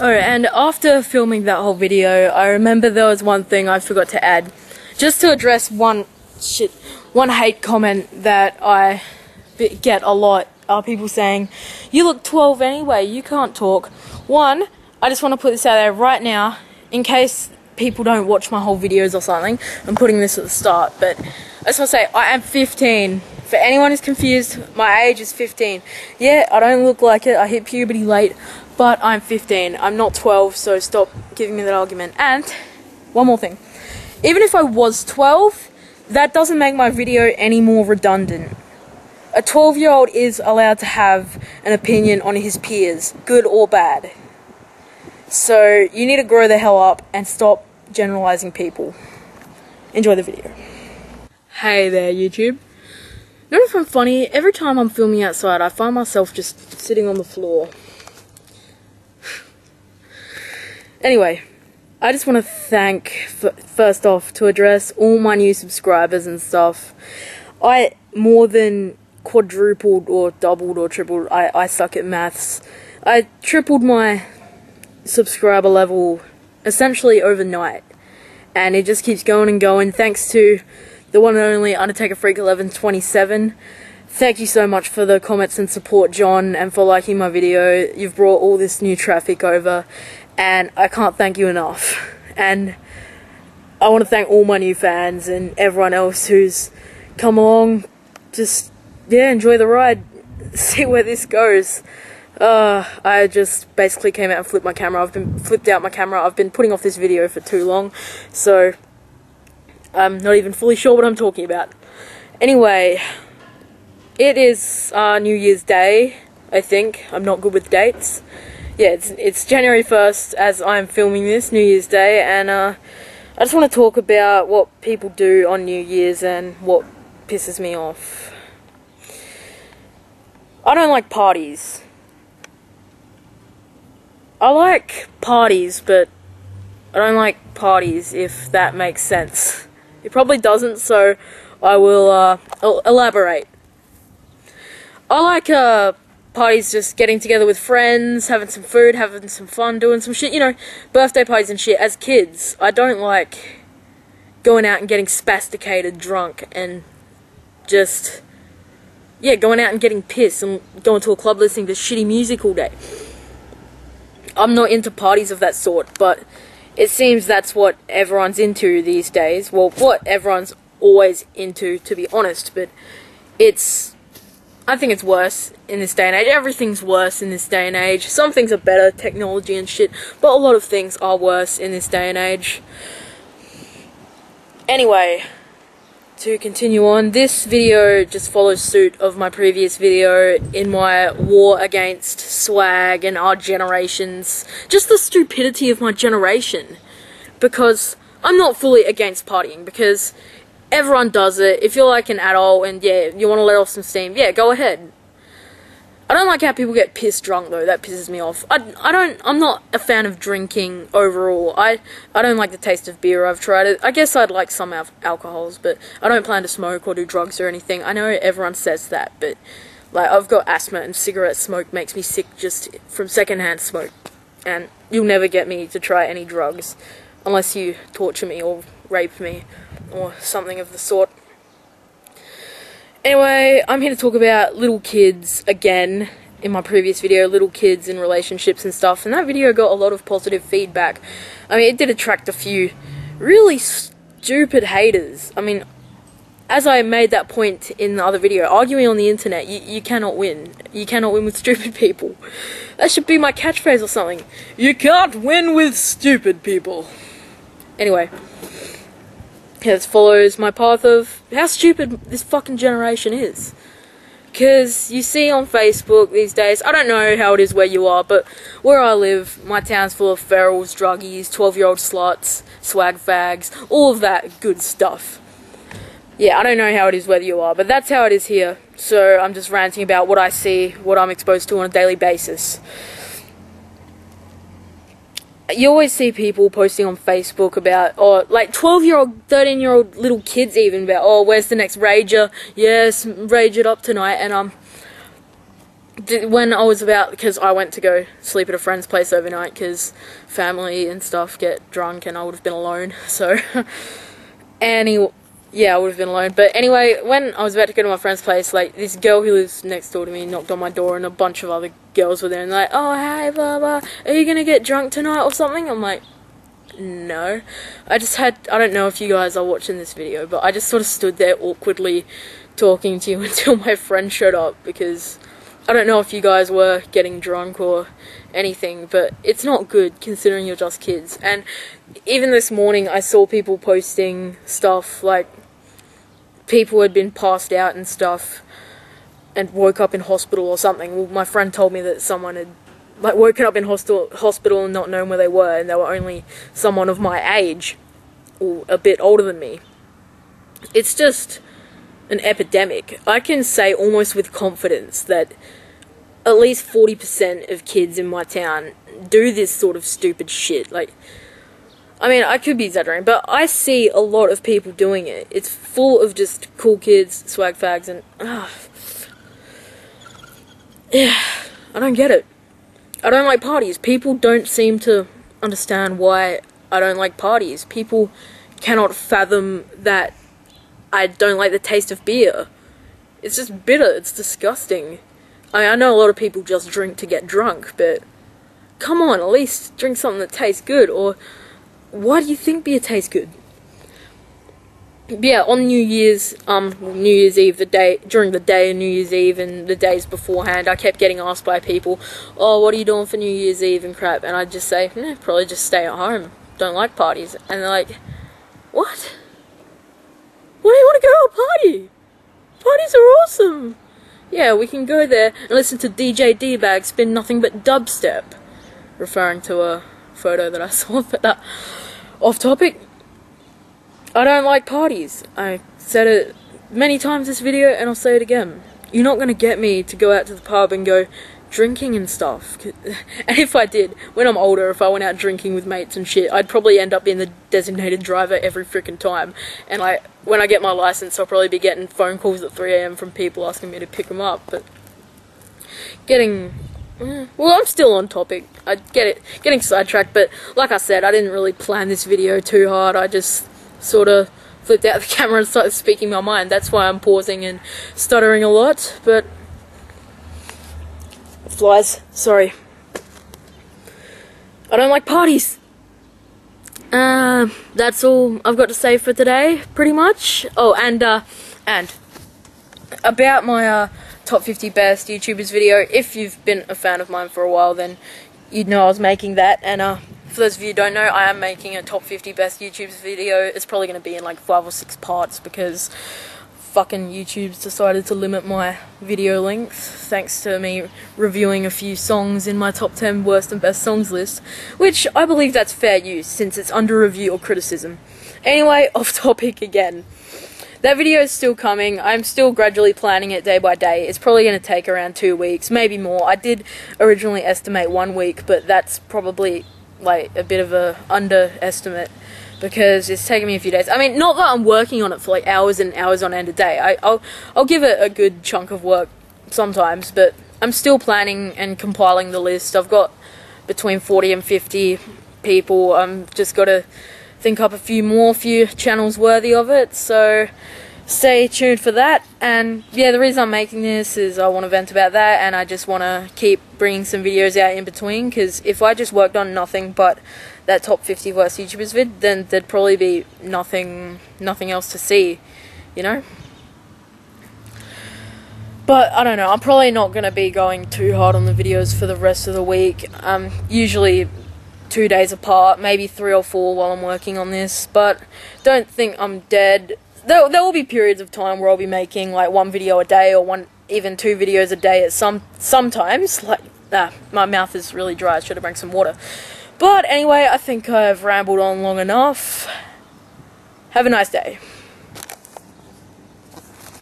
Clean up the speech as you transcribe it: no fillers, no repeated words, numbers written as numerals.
Oh, and after filming that whole video, I remember there was one thing I forgot to add. Just to address one hate comment that I get a lot, are people saying, "You look 12 anyway, you can't talk." One, I just want to put this out there right now, in case people don't watch my whole videos or something. I'm putting this at the start, but I just want to say, I am 15. For anyone who's confused, my age is 15. Yeah, I don't look like it, I hit puberty late, but I'm 15. I'm not 12, so stop giving me that argument. And, one more thing. Even if I was 12, that doesn't make my video any more redundant. A 12-year-old is allowed to have an opinion on his peers, good or bad. So, you need to grow the hell up and stop generalizing people. Enjoy the video. Hey there, YouTube. You know what's funny? Every time I'm filming outside, I find myself just sitting on the floor. Anyway, I just want to thank, first off, to address all my new subscribers and stuff. I more than quadrupled or doubled or tripled. I suck at maths. I tripled my subscriber level essentially overnight. And it just keeps going and going, thanks to the one and only Undertaker Freak 1127. Thank you so much for the comments and support, John, and for liking my video. You've brought all this new traffic over, and I can't thank you enough. And I want to thank all my new fans and everyone else who's come along. Just, yeah, enjoy the ride. See where this goes. I just basically came out and flipped out my camera. I've been putting off this video for too long, so I'm not even fully sure what I'm talking about. Anyway, it is New Year's Day, I think. I'm not good with dates. Yeah, it's January 1st as I'm filming this, New Year's Day, and I just want to talk about what people do on New Year's and what pisses me off. I don't like parties. I like parties, but I don't like parties, if that makes sense. It probably doesn't, so I will elaborate. I like parties, just getting together with friends, having some food, having some fun, doing some shit, you know, birthday parties and shit as kids. I don't like going out and getting spasticated drunk and just, yeah, going out and getting pissed and going to a club listening to shitty music all day. I'm not into parties of that sort, but it seems that's what everyone's into these days. Well, what everyone's always into, to be honest, but I think it's worse in this day and age. Everything's worse in this day and age. Some things are better, technology and shit, but a lot of things are worse in this day and age. Anyway, to continue on, this video just follows suit of my previous video in my war against swag and our generations. Just the stupidity of my generation. Because I'm not fully against partying, because everyone does it. If you're like an adult and yeah, you want to let off some steam, yeah, go ahead. I don't like how people get pissed drunk though, that pisses me off. I'm not a fan of drinking overall. I don't like the taste of beer, I've tried it. I guess I'd like some alcohols, but I don't plan to smoke or do drugs or anything. I know everyone says that, but like, I've got asthma and cigarette smoke makes me sick just from secondhand smoke. And you'll never get me to try any drugs, unless you torture me or rape me or something of the sort. Anyway, I'm here to talk about little kids again. In my previous video, little kids in relationships and stuff, and that video got a lot of positive feedback. I mean, it did attract a few really stupid haters. I mean, as I made that point in the other video, arguing on the internet, you cannot win. You cannot win with stupid people. That should be my catchphrase or something. You can't win with stupid people. Anyway, this follows my path of how stupid this fucking generation is. Because you see on Facebook these days, I don't know how it is where you are, but where I live, my town's full of ferals, druggies, 12-year-old sluts, swag fags, all of that good stuff. Yeah, I don't know how it is where you are, but that's how it is here. So I'm just ranting about what I see, what I'm exposed to on a daily basis. You always see people posting on Facebook about, or like 12-year-old, 13-year-old little kids even, about, oh, where's the next rager? Yes, rage it up tonight. And when I was about, because I went to go sleep at a friend's place overnight because family and stuff get drunk and I would have been alone, so yeah, I would have been alone. But anyway, when I was about to go to my friend's place, like, this girl who lives next door to me knocked on my door and a bunch of other girls were there and like, oh, hey, blah, blah, are you gonna get drunk tonight or something? I'm like, no. I don't know if you guys are watching this video, but I just sort of stood there awkwardly talking to you until my friend showed up, because I don't know if you guys were getting drunk or anything, but it's not good considering you're just kids. And even this morning I saw people posting stuff like people had been passed out and stuff and woke up in hospital or something. Well, my friend told me that someone had like woken up in hospital and not known where they were, and they were only someone of my age or a bit older than me. It's just an epidemic. I can say almost with confidence that at least 40% of kids in my town do this sort of stupid shit. Like, I mean, I could be exaggerating, but I see a lot of people doing it. It's full of just cool kids, swag fags, and yeah, I don't get it. I don't like parties. People don't seem to understand why I don't like parties. People cannot fathom that I don't like the taste of beer. It's just bitter. It's disgusting. I know a lot of people just drink to get drunk, but come on, at least drink something that tastes good. Or why do you think beer tastes good? But yeah, on New Year's Eve, during the day of New Year's Eve and the days beforehand, I kept getting asked by people, oh, what are you doing for New Year's Eve and crap? And I'd just say, probably just stay at home. Don't like parties. And they're like, what? Why do you want to go to a party? Parties are awesome. Yeah, we can go there and listen to DJ D-Bag spin nothing but dubstep. Referring to a photo that I saw, but off topic. I don't like parties. I said it many times this video and I'll say it again. You're not going to get me to go out to the pub and go drinking and stuff. And if I did, when I'm older, if I went out drinking with mates and shit, I'd probably end up being the designated driver every freaking time. And like, when I get my license, I'll probably be getting phone calls at 3 AM from people asking me to pick them up. But well, I'm still on topic. I get it, getting sidetracked, but like I said, I didn't really plan this video too hard. I just sort of flipped out the camera and started speaking my mind. That's why I'm pausing and stuttering a lot, but flies, sorry. I don't like parties. That's all I've got to say for today, pretty much. Oh, and about my top 50 best YouTubers video, if you've been a fan of mine for a while, then you'd know I was making that. And for those of you who don't know, I am making a top 50 best YouTubers video. It's probably going to be in like 5 or 6 parts because fucking YouTube's decided to limit my video length, thanks to me reviewing a few songs in my top 10 worst and best songs list, which I believe that's fair use since it's under review or criticism. Anyway, off topic again. That video is still coming. I'm still gradually planning it day by day. It's probably going to take around 2 weeks, maybe more. I did originally estimate 1 week, but that's probably like a bit of a underestimate because it's taken me a few days. I mean, not that I'm working on it for like hours and hours on end a day. I'll give it a good chunk of work sometimes, but I'm still planning and compiling the list. I've got between 40 and 50 people. I'm just got to think up a few channels worthy of it, so stay tuned for that. And yeah, the reason I'm making this is I want to vent about that, and I just want to keep bringing some videos out in between, because if I just worked on nothing but that top 50 worst YouTubers vid, then there'd probably be nothing else to see, you know? But I don't know, I'm probably not going to be going too hard on the videos for the rest of the week. Usually 2 days apart, maybe 3 or 4 while I'm working on this, but don't think I'm dead. There will be periods of time where I'll be making like 1 video a day, or even 2 videos a day at sometimes. Like, my mouth is really dry, I should have drank some water. But anyway, I think I've rambled on long enough. Have a nice day.